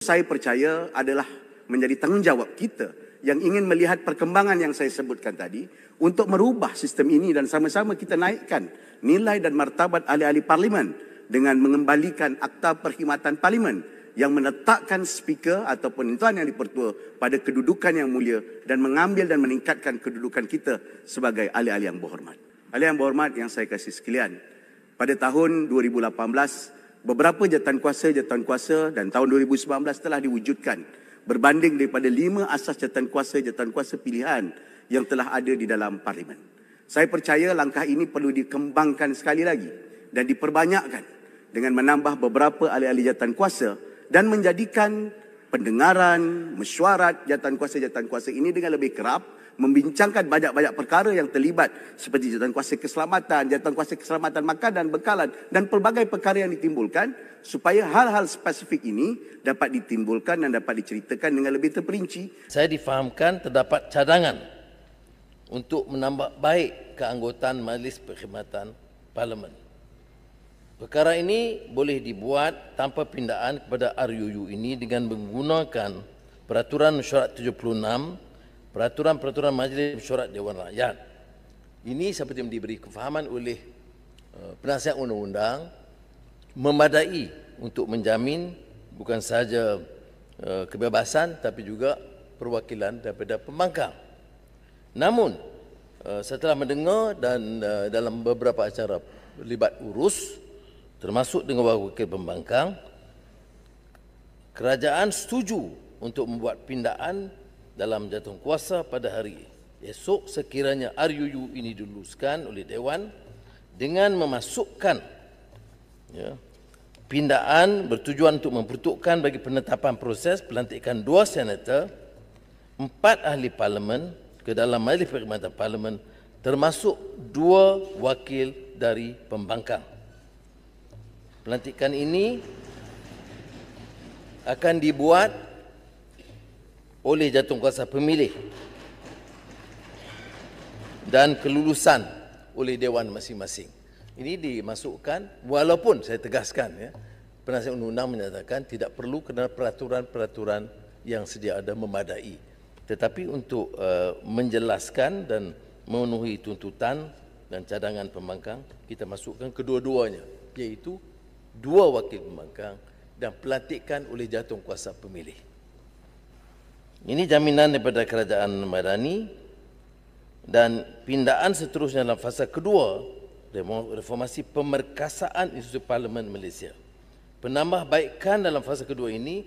Saya percaya adalah menjadi tanggungjawab kita yang ingin melihat perkembangan yang saya sebutkan tadi untuk merubah sistem ini dan sama-sama kita naikkan nilai dan martabat ahli-ahli parlimen dengan mengembalikan Akta Perkhidmatan Parlimen yang meletakkan speaker ataupun Tuan Yang di-Pertua pada kedudukan yang mulia dan mengambil dan meningkatkan kedudukan kita sebagai ahli-ahli yang berhormat. Ahli yang berhormat yang saya kasih sekalian, pada tahun 2018 beberapa jawatan kuasa dan tahun 2019 telah diwujudkan berbanding daripada 5 asas jawatan kuasa pilihan yang telah ada di dalam parlimen. Saya percaya langkah ini perlu dikembangkan sekali lagi dan diperbanyakkan dengan menambah beberapa ahli-ahli jawatan kuasa dan menjadikan pendengaran, mesyuarat jawatan kuasa ini dengan lebih kerap, membincangkan banyak-banyak perkara yang terlibat seperti jawatan kuasa keselamatan makanan, bekalan dan pelbagai perkara yang ditimbulkan supaya hal-hal spesifik ini dapat ditimbulkan dan dapat diceritakan dengan lebih terperinci. Saya difahamkan terdapat cadangan untuk menambah baik keanggotaan Majlis Perkhidmatan Parlimen. Perkara ini boleh dibuat tanpa pindaan kepada RUU ini dengan menggunakan Peraturan Mesyuarat 76, Peraturan Majlis Mesyuarat Dewan Rakyat. Ini seperti yang diberi kefahaman oleh penasihat undang-undang memadai untuk menjamin bukan sahaja kebebasan tapi juga perwakilan daripada pembangkang. Namun setelah mendengar dan dalam beberapa acara libat urus termasuk dengan wakil pembangkang, kerajaan setuju untuk membuat pindaan dalam jawatan kuasa pada hari esok sekiranya RUU ini diluluskan oleh Dewan dengan memasukkan pindaan bertujuan untuk memperuntukkan bagi penetapan proses pelantikan 2 senator, 4 ahli parlimen ke dalam Majlis Perkhidmatan Parlimen termasuk 2 wakil dari pembangkang. Pelantikan ini akan dibuat oleh jawatankuasa pemilih dan kelulusan oleh Dewan masing-masing. Ini dimasukkan walaupun saya tegaskan penasihat undang-undang menyatakan tidak perlu kerana peraturan-peraturan yang sedia ada memadai. Tetapi untuk menjelaskan dan memenuhi tuntutan dan cadangan pembangkang, kita masukkan kedua-duanya, iaitu 2 wakil pembangkang dan pelantikan oleh jawatankuasa pemilih. Ini jaminan daripada kerajaan Madani dan pindaan seterusnya dalam fasa kedua reformasi pemerkasaan institusi Parlimen Malaysia. Penambahbaikan dalam fasa kedua ini